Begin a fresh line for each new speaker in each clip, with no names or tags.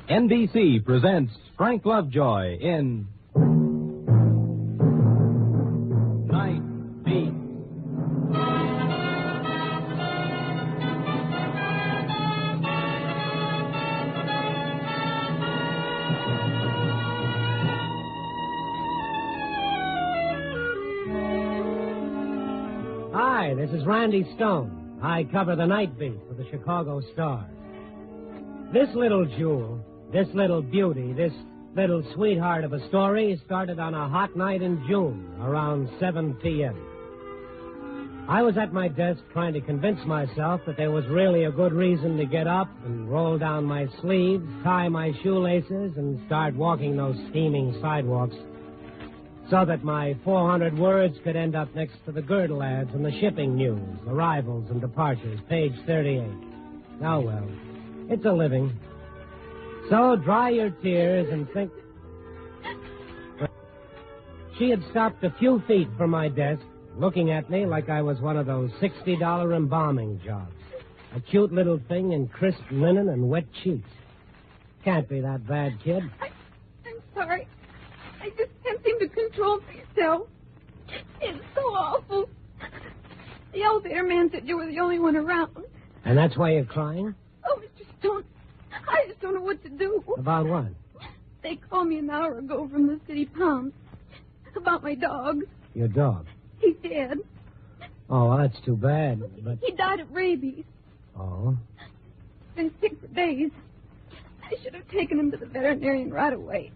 NBC presents Frank Lovejoy in Night Beat.
Hi, this is Randy Stone. I cover the night beat for the Chicago Star. This little jewel, this little beauty, this little sweetheart of a story started on a hot night in June, around 7 p.m. I was at my desk trying to convince myself that there was really a good reason to get up and roll down my sleeves, tie my shoelaces, and start walking those steaming sidewalks so that my 400 words could end up next to the girdle ads and the shipping news, arrivals and departures, page 38. Oh, well, it's a living. So dry your tears and think. She had stopped a few feet from my desk, looking at me like I was one of those $60 embalming jobs. A cute little thing in crisp linen and wet cheeks. Can't be that bad, kid.
I'm sorry. I just can't seem to control myself. It's so awful. The elevator man said you were the only one around.
And that's why you're crying?
Oh, Mr. Stone, I just don't know what to do.
About what?
They called me an hour ago from the city pound. About my dog.
Your dog?
He's dead.
Oh, well, that's too bad, but...
He died of rabies.
Oh?
Been sick for days. I should have taken him to the veterinarian right away.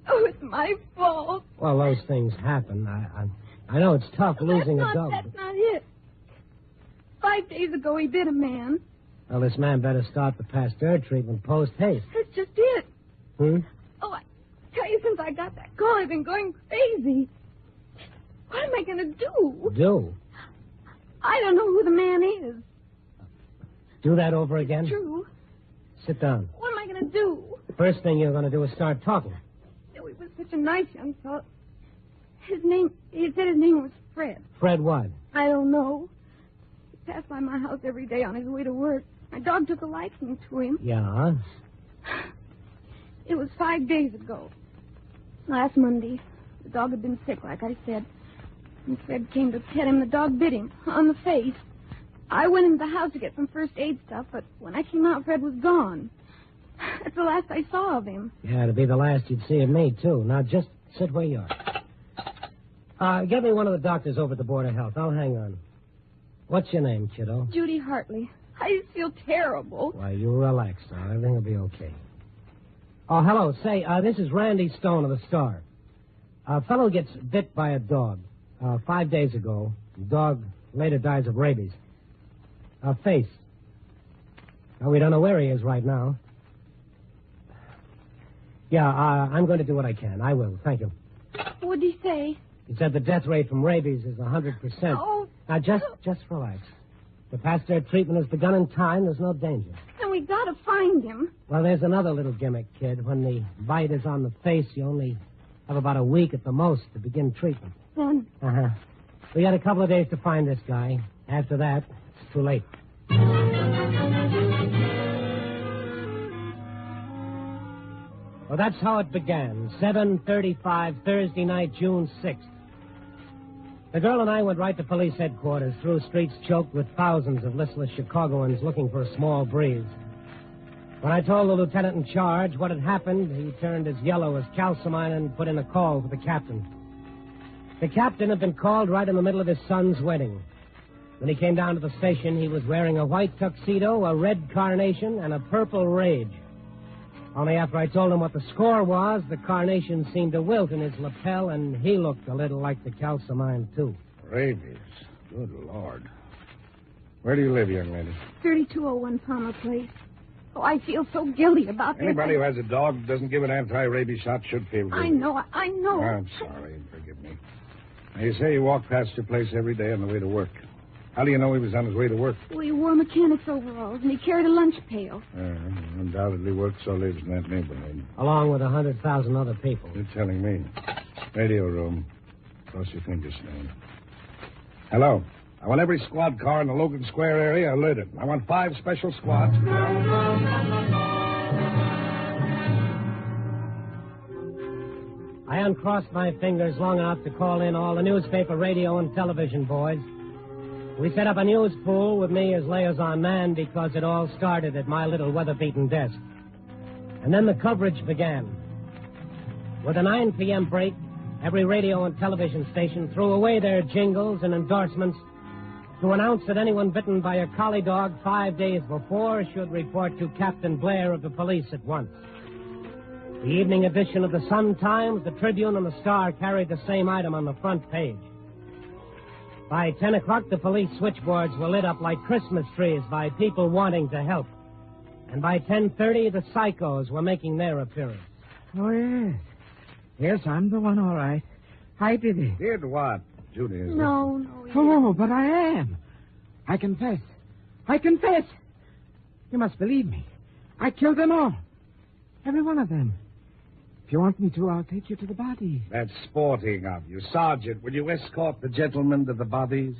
Oh, it's my fault.
Well, those things happen. I know it's tough losing a dog.
That's not it. 5 days ago, he bit a man.
Well, this man better start the Pasteur treatment post-haste.
That's just it.
Hmm?
Oh, I tell you, since I got that call, I've been going crazy. What am I going to do?
Do?
I don't know who the man is.
Do that over again?
True.
Sit down.
What am I going to do?
The first thing you're going to do is start talking.
Oh, he was such a nice young fellow. He said his name was Fred.
Fred what?
I don't know. He passed by my house every day on his way to work. My dog took a liking to him.
Yeah?
It was 5 days ago. Last Monday. The dog had been sick, like I said. When Fred came to pet him, the dog bit him on the face. I went into the house to get some first aid stuff, but when I came out, Fred was gone. That's the last I saw of him.
Yeah, it'll be the last you'd see of me, too. Now, just sit where you are. Get me one of the doctors over at the Board of Health. I'll hang on. What's your name, kiddo?
Judy Hartley. I just feel terrible.
Why, you relax now. Everything will be okay. Oh, hello. Say, this is Randy Stone of the Star. A fellow gets bit by a dog 5 days ago. The dog later dies of rabies. Face. We don't know where he is right now. Yeah, I'm going to do what I can. I will. Thank you.
What'd he say?
He said the death rate from rabies is 100%.
Oh.
Now, just relax. The Pasteur treatment has begun in time. There's no danger.
And we got to find him.
Well, there's another little gimmick, kid. When the bite is on the face, you only have about a week at the most to begin treatment.
Then?
Uh-huh. We got a couple of days to find this guy. After that, it's too late. Well, that's how it began. 7:35, Thursday night, June 6th. The girl and I went right to police headquarters through streets choked with thousands of listless Chicagoans looking for a small breeze. When I told the lieutenant in charge what had happened, he turned as yellow as calcimine and put in a call for the captain. The captain had been called right in the middle of his son's wedding. When he came down to the station, he was wearing a white tuxedo, a red carnation, and a purple rage. Only after I told him what the score was, the carnation seemed to wilt in his lapel, and he looked a little like the calcimine, too.
Rabies. Good Lord. Where do you live, young lady?
3201 Palmer Place. Oh, I feel so guilty about this.
Anybody who has a dog that doesn't give an anti-rabies shot should feel guilty.
I know.
I'm sorry. Forgive me. Now, you say you walk past your place every day on the way to work. How do you know he was on his way to work?
Well, he wore mechanic's overalls, and he carried a lunch pail.
Undoubtedly works or lives in that neighborhood.
Along with 100,000 other people.
You're telling me. Radio room. Cross your fingers, Stan. Hello. I want every squad car in the Logan Square area alerted. I want 5 special squads.
I uncrossed my fingers long enough to call in all the newspaper, radio, and television boys. We set up a news pool with me as liaison man because it all started at my little weather-beaten desk. And then the coverage began. With a 9 p.m. break, every radio and television station threw away their jingles and endorsements to announce that anyone bitten by a collie dog 5 days before should report to Captain Blair of the police at once. The evening edition of the Sun-Times, the Tribune, and the Star carried the same item on the front page. By 10 o'clock, the police switchboards were lit up like Christmas trees by people wanting to help. And by 10:30, the psychos were making their appearance.
Oh, yes. Yes, I'm the one, all right. I did it.
Did what, Judy?
No.
Oh, but I am. I confess. You must believe me. I killed them all. Every one of them. If you want me to, I'll take you to the bodies.
That's sporting of you. Sergeant, will you escort the gentlemen to the bodies?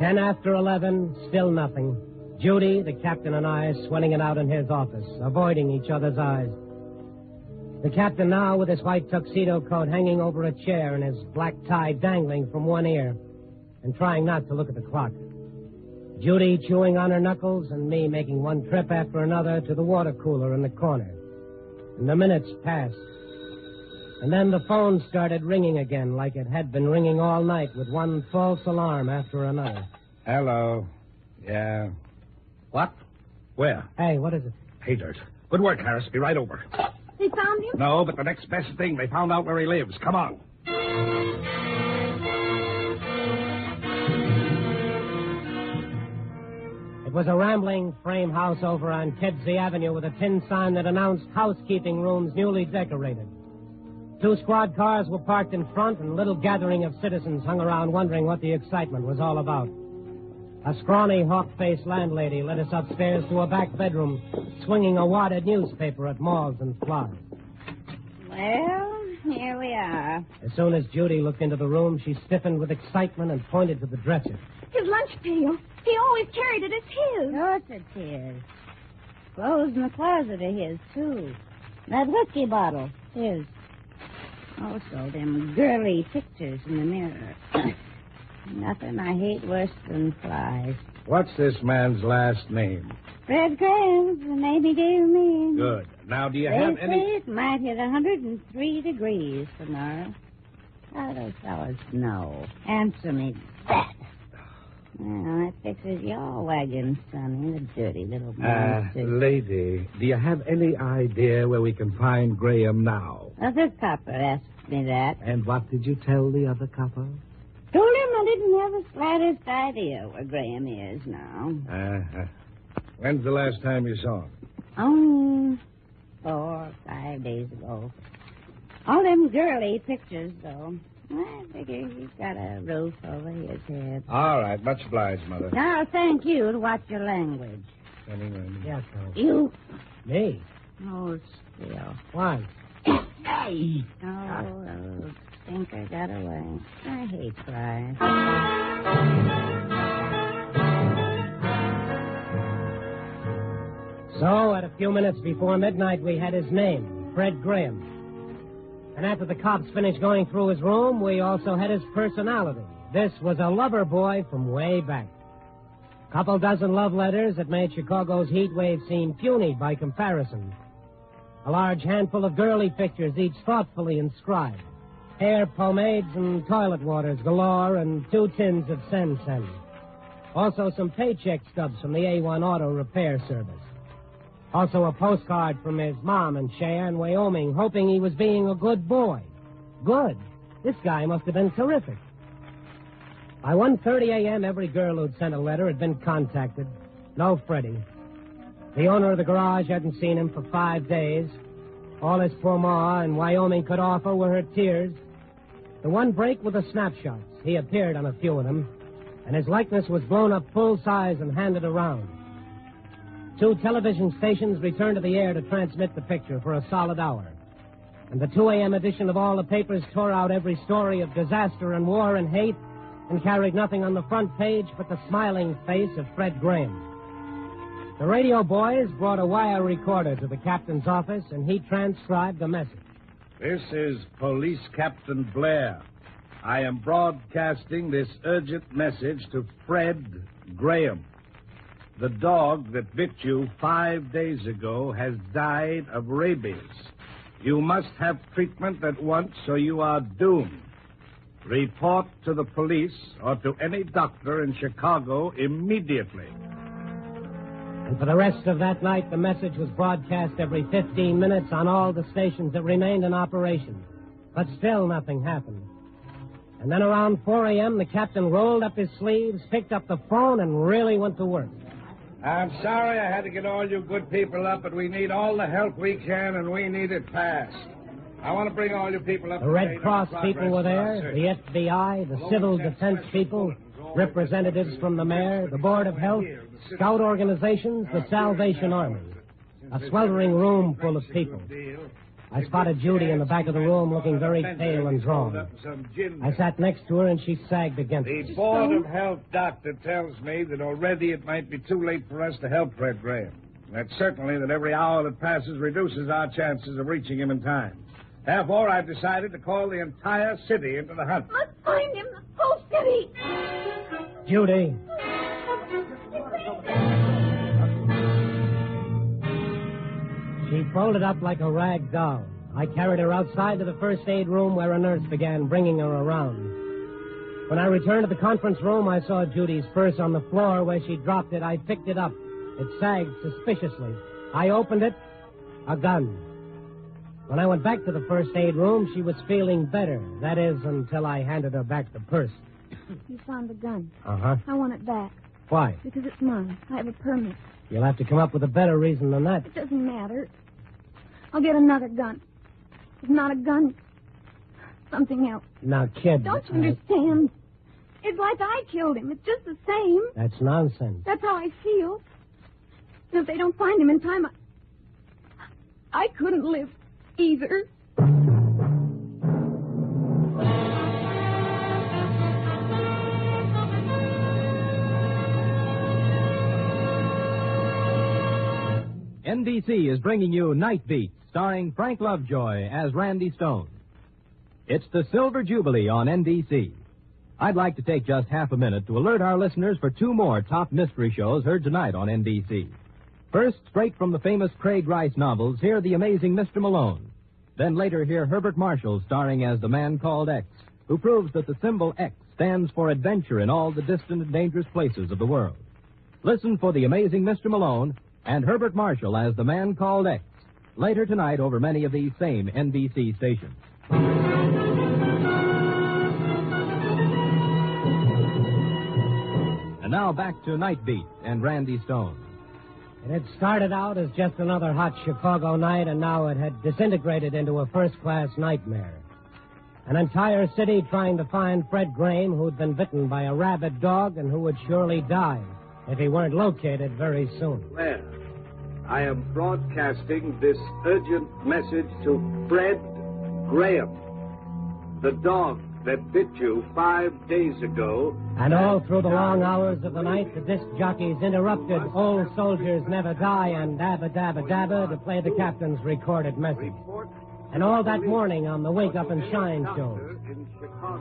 10 after 11, still nothing. Judy, the captain, and I sweating it out in his office, avoiding each other's eyes. The captain now with his white tuxedo coat hanging over a chair and his black tie dangling from one ear, and trying not to look at the clock. Judy chewing on her knuckles and me making one trip after another to the water cooler in the corner. And the minutes passed. And then the phone started ringing again like it had been ringing all night with one false alarm after another.
Hello. Yeah. What? Where?
Hey, what is it?
Pay dirt. Good work, Harris. Be right over.
They found him?
No, but the next best thing, they found out where he lives. Come on.
It was a rambling frame house over on Kedzie Avenue with a tin sign that announced housekeeping rooms newly decorated. 2 squad cars were parked in front, and a little gathering of citizens hung around wondering what the excitement was all about. A scrawny, hawk-faced landlady led us upstairs to a back bedroom, swinging a wadded newspaper at moths and flies.
Well, here we are.
As soon as Judy looked into the room, she stiffened with excitement and pointed to the dresser.
His lunch pail. He always carried it as his.
Of course it's his. Clothes in the closet are his, too. That whiskey bottle, his. Also, them girly pictures in the mirror. Nothing I hate worse than flies.
What's this man's last name?
Fred Graham, the name he gave me.
Good. Now, do you
They
have
say
any...
it might hit 103 degrees tomorrow. How do those fellas know? Answer me that. Well, that fixes your wagon, Sonny, the dirty little monster.
Lady, do you have any idea where we can find Graham now?
Other copper asked me that.
And what did you tell the other copper?
Told him I didn't have the slightest idea where Graham is now.
When's the last time you saw him?
Oh, 4 or 5 days ago. All them girly pictures, though. I figure he's got a roof over his head.
All right. Much obliged, Mother.
Now, thank you to watch your language.
Yes, sir.
You.
Me?
Oh, still.
Why?
Hey. Oh, stinker got away. I hate flies.
So, at a few minutes before midnight, we had his name, Fred Graham. And after the cops finished going through his room, we also had his personality. This was a lover boy from way back. Couple dozen love letters that made Chicago's heat wave seem puny by comparison. A large handful of girly pictures, each thoughtfully inscribed. Hair pomades and toilet waters galore, and 2 tins of Sen-Sen. Also some paycheck stubs from the A1 Auto Repair Service. Also a postcard from his mom and Cheyenne, Wyoming, hoping he was being a good boy. Good. This guy must have been terrific. By 1:30 a.m., every girl who'd sent a letter had been contacted. No Freddie. The owner of the garage hadn't seen him for 5 days. All his poor ma in Wyoming could offer were her tears. The one break were the snapshots. He appeared on a few of them, and his likeness was blown up full size and handed around. 2 television stations returned to the air to transmit the picture for a solid hour. And the 2 a.m. edition of all the papers tore out every story of disaster and war and hate and carried nothing on the front page but the smiling face of Fred Graham. The radio boys brought a wire recorder to the captain's office, and he transcribed the message.
This is Police Captain Blair. I am broadcasting this urgent message to Fred Graham. The dog that bit you 5 days ago has died of rabies. You must have treatment at once, or you are doomed. Report to the police or to any doctor in Chicago immediately.
And for the rest of that night, the message was broadcast every 15 minutes on all the stations that remained in operation. But still nothing happened. And then around 4 a.m., the captain rolled up his sleeves, picked up the phone, and really went to work.
I'm sorry I had to get all you good people up, but we need all the help we can, and we need it fast. I want to bring all you people up.
The Red Cross people were there, the FBI, the Civil Defense people, representatives from the mayor, the Board of Health, scout organizations, the Salvation Army. A sweltering room full of people. I spotted Judy in the back of the room looking very pale and drawn. I sat next to her, and she sagged against me.
The Board of Health doctor tells me that already it might be too late for us to help Fred Graham. That's certainly that every hour that passes reduces our chances of reaching him in time. Therefore, I've decided to call the entire city into the hunt.
Let's find him, the whole city.
Judy. She folded up like a rag doll. I carried her outside to the first aid room where a nurse began bringing her around. When I returned to the conference room, I saw Judy's purse on the floor where she dropped it. I picked it up. It sagged suspiciously. I opened it. A gun. When I went back to the first aid room, she was feeling better. That is, until I handed her back the purse.
You found the gun.
Uh-huh.
I want it back.
Why?
Because it's mine. I have a permit.
You'll have to come up with a better reason than that.
It doesn't matter. I'll get another gun. It's not a gun. Something else.
Now, kid...
Don't you understand? It's like I killed him. It's just the same.
That's nonsense.
That's how I feel. And if they don't find him in time, I couldn't live either.
NBC is bringing you Night Beat, starring Frank Lovejoy as Randy Stone. It's the Silver Jubilee on NBC. I'd like to take just half a minute to alert our listeners for two more top mystery shows heard tonight on NBC. First, straight from the famous Craig Rice novels, hear The Amazing Mr. Malone. Then later hear Herbert Marshall starring as the man called X, who proves that the symbol X stands for adventure in all the distant and dangerous places of the world. Listen for The Amazing Mr. Malone and Herbert Marshall as the man called X, later tonight over many of these same NBC stations. And now back to Night Beat and Randy Stone.
It had started out as just another hot Chicago night, and now it had disintegrated into a first-class nightmare. An entire city trying to find Fred Graham, who'd been bitten by a rabid dog and who would surely die if he weren't located very soon.
Blair, I am broadcasting this urgent message to Fred Graham. The dog that bit you 5 days ago.
And all through the long hours of the night, the disc jockeys interrupted Old Soldiers Never Die and Dabba Dabba Dabba to play the captain's recorded message. And all that morning on the Wake Up and Shine shows.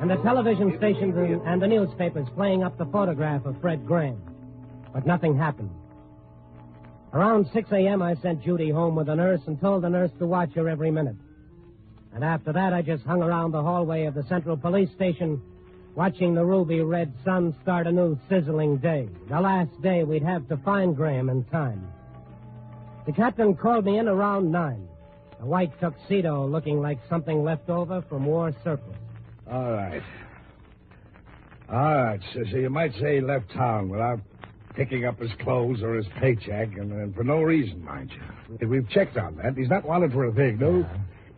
And the television stations and the newspapers playing up the photograph of Fred Graham. But nothing happened. Around 6 a.m., I sent Judy home with a nurse and told the nurse to watch her every minute. And after that, I just hung around the hallway of the Central Police Station, watching the ruby red sun start a new sizzling day. The last day we'd have to find Graham in time. The captain called me in around 9. A white tuxedo looking like something left over from war surplus.
All right. So you might say he left town without picking up his clothes or his paycheck, and for no reason, mind you. We've checked on that. He's not wanted for a thing.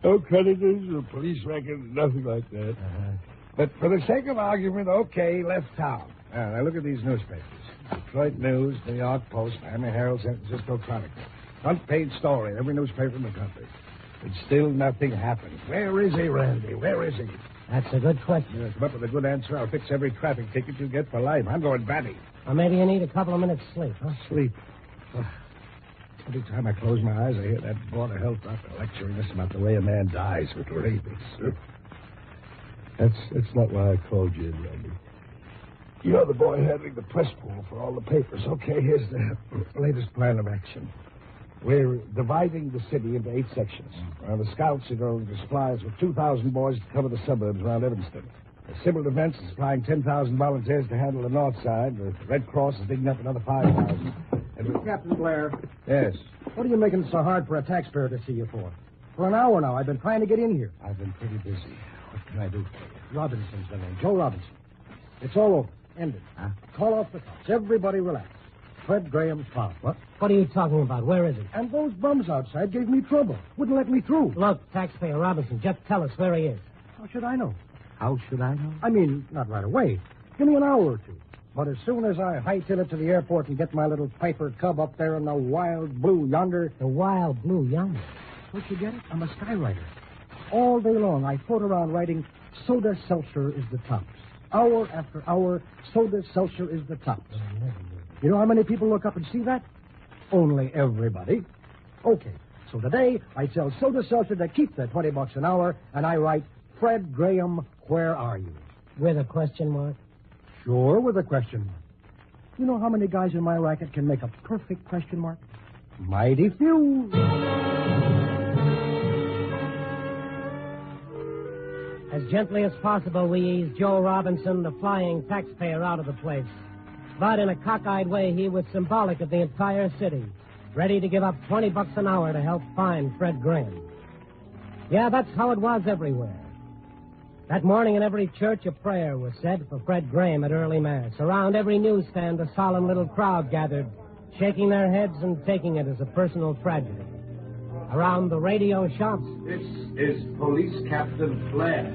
No creditors or police records, nothing like that. But for the sake of argument, okay, he left town. Now look at these newspapers. Detroit News, New York Post, Miami Herald, San Francisco Chronicle. Front page story in every newspaper in the country. But still nothing happened. Where is he, Randy? Where is he?
That's a good question.
Come up with a good answer. I'll fix every traffic ticket you get for life. I'm going batty.
Or maybe you need a couple of minutes sleep, huh?
Sleep. Every time I close my eyes, I hear that board of health doctor lecturing us about the way a man dies with rabies. That's not why I called you, Randy. You're the boy handling the press pool for all the papers. Okay, here's the latest plan of action. We're dividing the city into 8 sections. The scouts are going to supply us with 2,000 boys to cover the suburbs around Evanston. The Civil Defense is supplying 10,000 volunteers to handle the north side. The Red Cross is digging up another 5,000.
And Captain Blair,
Yes.
what are you making it so hard for a taxpayer to see you for? For an hour now, I've been trying to get in here.
I've been pretty busy. What can I do for you?
Robinson's the name. Joe Robinson. It's all over. Ended.
Huh?
Call off the cops. Everybody relax. Fred Graham's found.
What are you talking about? Where is he?
And those bums outside gave me trouble. Wouldn't let me through.
Look, taxpayer Robinson, just tell us where he is.
How should I know?
How should I know?
I mean, not right away. Give me an hour or two. But as soon as I hightail it to the airport and get my little Piper Cub up there in the wild blue yonder...
The wild blue yonder.
Don't you get it? I'm a skywriter. All day long, I float around writing, Soda Seltzer is the tops. Hour after hour, Soda Seltzer is the tops. You know how many people look up and see that? Only everybody. Okay, so today I sell Soda Seltzer to keep that $20 an hour, and I write, Fred Graham, where are you?
With a question mark?
Sure, with a question mark. You know how many guys in my racket can make a perfect question mark? Mighty few.
As gently as possible, we eased Joe Robinson, the flying taxpayer, out of the place. But in a cockeyed way, he was symbolic of the entire city, ready to give up $20 an hour to help find Fred Graham. Yeah, that's how it was everywhere. That morning in every church, a prayer was said for Fred Graham at early Mass. Around every newsstand, a solemn little crowd gathered, shaking their heads and taking it as a personal tragedy. Around the radio shops...
This is Police Captain Blair.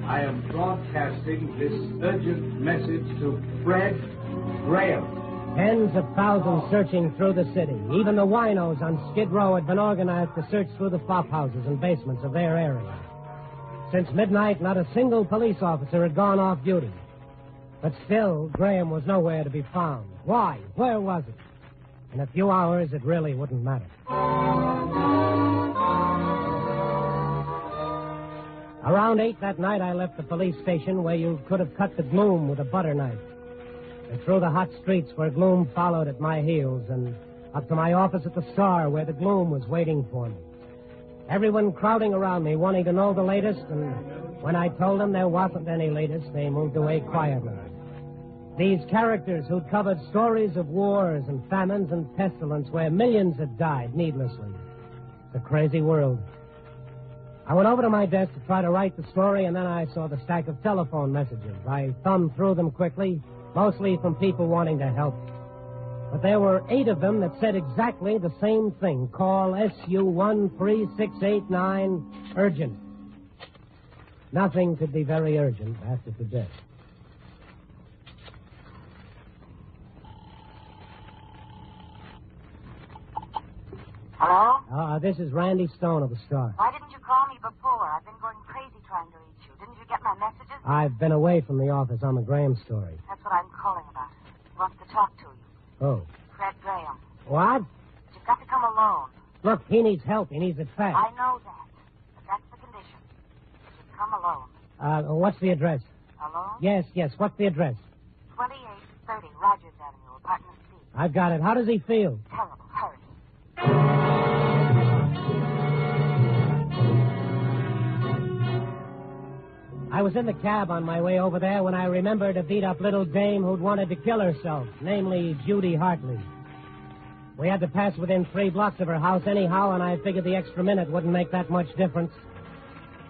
I am broadcasting this urgent message to Fred Graham.
Tens of thousands searching through the city. Even the winos on Skid Row had been organized to search through the flop houses and basements of their area. Since midnight, not a single police officer had gone off duty. But still, Graham was nowhere to be found. Why? Where was he? In a few hours, it really wouldn't matter. Around 8 that night, I left the police station where you could have cut the gloom with a butter knife. And through the hot streets where gloom followed at my heels, and up to my office at the Star where the gloom was waiting for me. Everyone crowding around me, wanting to know the latest, and when I told them there wasn't any latest, they moved away quietly. These characters who'd covered stories of wars and famines and pestilence where millions had died needlessly. It's a crazy world. I went over to my desk to try to write the story, and then I saw the stack of telephone messages. I thumbed through them quickly, mostly from people wanting to help. But there were 8 of them that said exactly the same thing. Call SU-13689, urgent. Nothing could be very urgent after today.
Hello?
This is Randy Stone of the Star.
Why didn't you call me before? I've been going crazy trying to reach you. Didn't you get my messages?
I've been away from the office on the Graham story.
That's what I'm calling about. He wants to talk to you.
Oh.
Fred Graham.
What?
But you've got to come alone.
Look, he needs help. He needs it fast.
I know that. But that's the condition. You come alone.
What's the address?
Alone?
Yes. What's the address?
2830 Rogers Avenue, apartment C.
I've got it. How does he feel?
Terrible. Hurry.
I was in the cab on my way over there when I remembered a beat-up little dame who'd wanted to kill herself, namely Judy Hartley. We had to pass within 3 blocks of her house anyhow, and I figured the extra minute wouldn't make that much difference.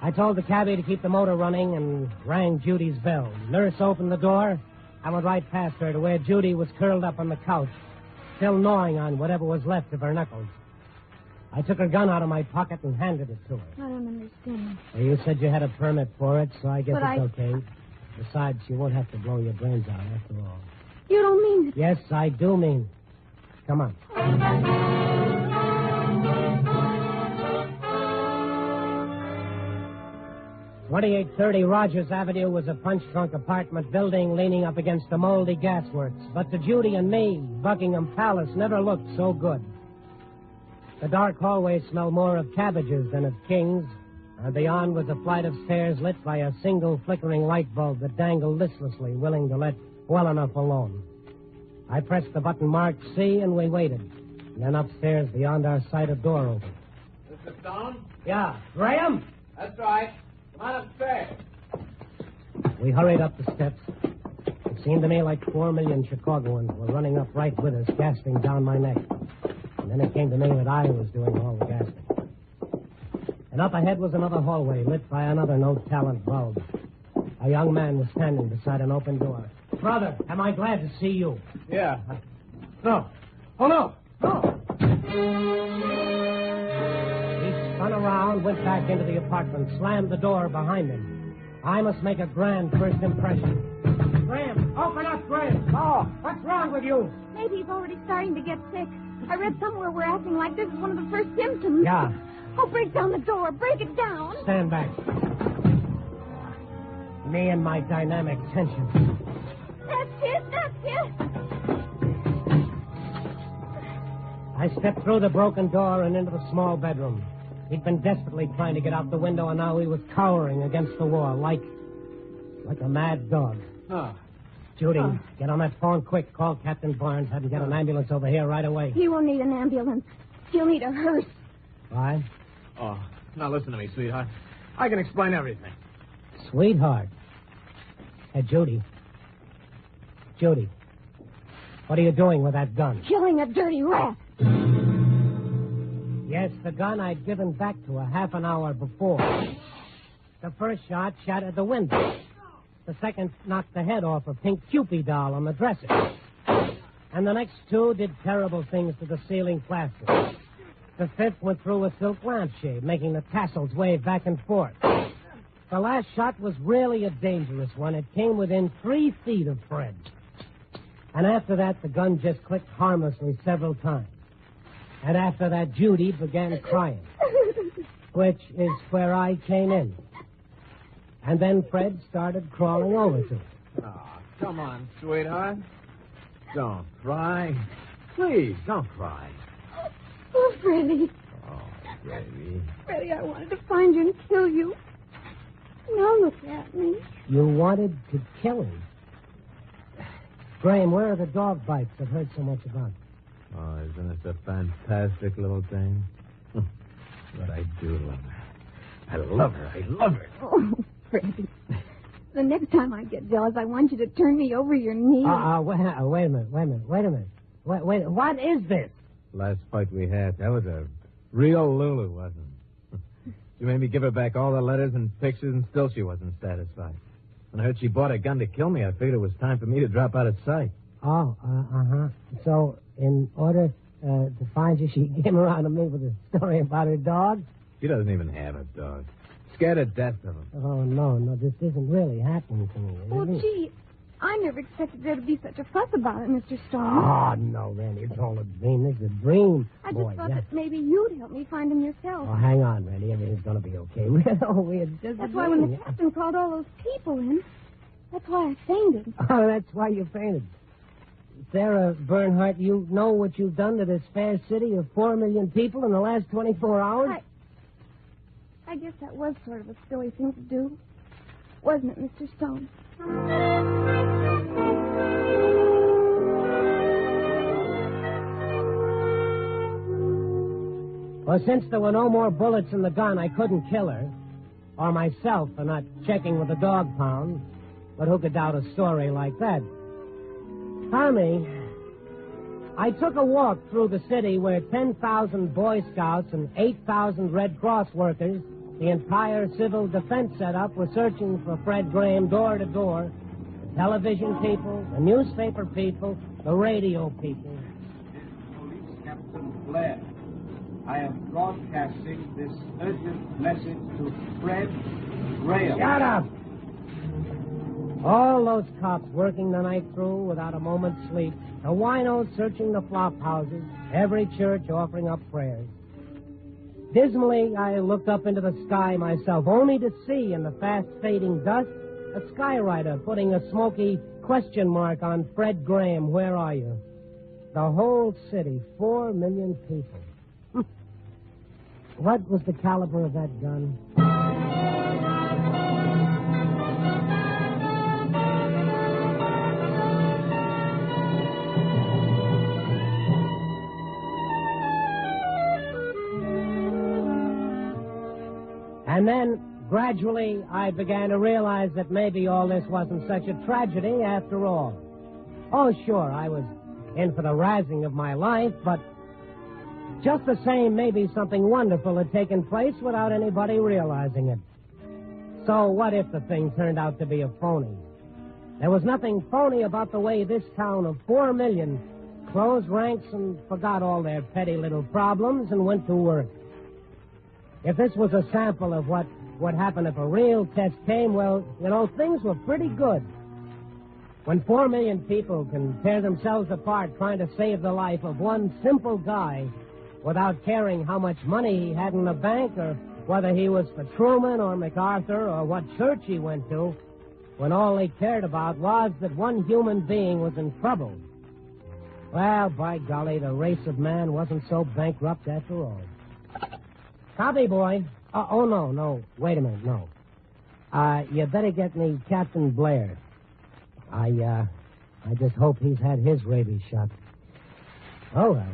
I told the cabbie to keep the motor running and rang Judy's bell. Nurse opened the door. I went right past her to where Judy was curled up on the couch, still gnawing on whatever was left of her knuckles. I took her gun out of my pocket and handed it to her.
I don't understand.
Well, you said you had a permit for it, so I guess
But
it's okay. Besides, you won't have to blow your brains out after all.
You don't mean it.
Yes, I do mean. Come on. 2830 Rogers Avenue was a punch-drunk apartment building leaning up against the moldy gasworks. But to Judy and me, Buckingham Palace never looked so good. The dark hallway smelled more of cabbages than of kings, and beyond was a flight of stairs lit by a single flickering light bulb that dangled listlessly, willing to let well enough alone. I pressed the button marked C, and we waited. And then upstairs, beyond our sight, a door opened.
Mr. Stone?
Yeah, Graham?
That's right. Come on upstairs.
We hurried up the steps. It seemed to me like 4 million Chicagoans were running up right with us, gasping down my neck. And then it came to me that I was doing all the gasping. And up ahead was another hallway, lit by another no-talent bulb. A young man was standing beside an open door. Brother, am I glad to see you?
Yeah. No. Oh, no. No.
He spun around, went back into the apartment, slammed the door behind him. I must make a grand first impression. Graham, open up, Graham. Oh, what's wrong with you?
Maybe he's already starting to get sick. I read somewhere we're acting like this is one of the first symptoms.
Yeah.
Oh, break down the door. Break it down.
Stand back. Me and my dynamic tension.
That's it. That's it.
I stepped through the broken door and into the small bedroom. He'd been desperately trying to get out the window, and now he was cowering against the wall, like a mad dog.
Oh.
Judy, get on that phone quick. Call Captain Barnes. Have him get an ambulance over here right away.
He won't need an ambulance. He'll need a hearse.
Why?
Oh, now listen to me, sweetheart. I can explain everything.
Sweetheart. Hey, Judy. Judy. What are you doing with that gun?
Killing a dirty rat.
Yes, the gun I'd given back to her half an hour before. The first shot shattered the window. The second knocked the head off a pink Cupid doll on the dresser. And the next two did terrible things to the ceiling plaster. The fifth went through a silk lampshade, making the tassels wave back and forth. The last shot was really a dangerous one. It came within 3 feet of Fred. And after that, the gun just clicked harmlessly several times. And after that, Judy began crying, which is where I came in. And then Fred started crawling over to her.
Oh, come on, sweetheart. Don't cry. Please, don't cry.
Oh, Freddie.
Oh, baby.
Freddie, I wanted to find you and kill you. Now look at me.
You wanted to kill him. Graham, where are the dog bites I've heard so much about?
Oh, isn't this a fantastic little thing? But I do love her. I love her. I love her.
Oh, Freddie. The next time I get jealous, I want you to turn me over your knees.
Wait a minute. Wait, what is this?
Last fight we had, that was a real Lulu, wasn't it? She made me give her back all the letters and pictures, and still she wasn't satisfied. When I heard she bought a gun to kill me, I figured it was time for me to drop out of sight.
Oh, So, in order to find you, she came around to me with a story about her dog?
She doesn't even have a dog. Scared to death of him.
Oh, no, this isn't really happening to me.
Well, gee, I never expected there to be such a fuss about it, Mr. Stone.
Oh, no, Randy, it's all a dream. This is a dream.
I just thought that maybe you'd help me find him yourself.
Oh, hang on, Randy. Everything's going to be okay.
That's why when the captain called all those people in, that's why I fainted.
Oh, that's why you fainted. Sarah Bernhardt, you know what you've done to this fair city of 4 million people in the last 24 hours?
I guess that was sort of a silly thing to do. Wasn't it, Mr. Stone?
Well, since there were no more bullets in the gun, I couldn't kill her. Or myself for not checking with the dog pound. But who could doubt a story like that? Tommy, I took a walk through the city where 10,000 Boy Scouts and 8,000 Red Cross workers, the entire civil defense setup, were searching for Fred Graham door to door. The television people, the newspaper people, the radio people.
This is Police Captain Blair. I am broadcasting this urgent message to Fred Graham.
Shut up! All those cops working the night through without a moment's sleep. The winos searching the flop houses. Every church offering up prayers. Dismally, I looked up into the sky myself, only to see in the fast-fading dust a skywriter putting a smoky question mark on Fred Graham. Where are you? The whole city, 4 million people. What was the caliber of that gun? And then, gradually, I began to realize that maybe all this wasn't such a tragedy after all. Oh, sure, I was in for the razzing of my life, but just the same, maybe something wonderful had taken place without anybody realizing it. So what if the thing turned out to be a phony? There was nothing phony about the way this town of 4 million closed ranks and forgot all their petty little problems and went to work. If this was a sample of what would happen if a real test came, well, things were pretty good. When 4 million people can tear themselves apart trying to save the life of one simple guy without caring how much money he had in the bank or whether he was for Truman or MacArthur or what church he went to, when all they cared about was that one human being was in trouble. Well, by golly, the race of man wasn't so bankrupt after all. Copy, boy. Oh, no. Wait a minute, no. You better get me Captain Blair. I just hope he's had his rabies shot. Oh, well.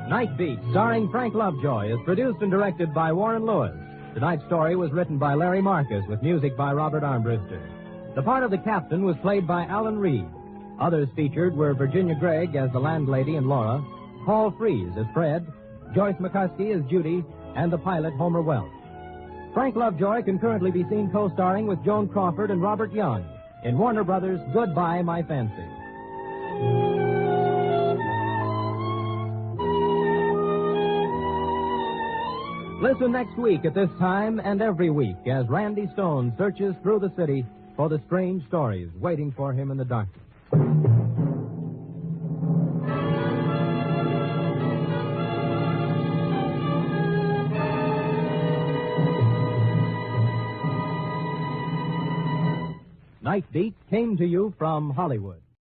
Night Beat, starring Frank Lovejoy, is produced and directed by Warren Lewis. Tonight's story was written by Larry Marcus with music by Robert Armbruster. The part of the captain was played by Alan Reed. Others featured were Virginia Gregg as the landlady and Laura, Paul Frees as Fred, Joyce McCuskey as Judy, and the pilot Homer Welch. Frank Lovejoy can currently be seen co-starring with Joan Crawford and Robert Young in Warner Brothers' Goodbye, My Fancy. Listen next week at this time and every week as Randy Stone searches through the city for the strange stories waiting for him in the darkness. Night Beat came to you from Hollywood.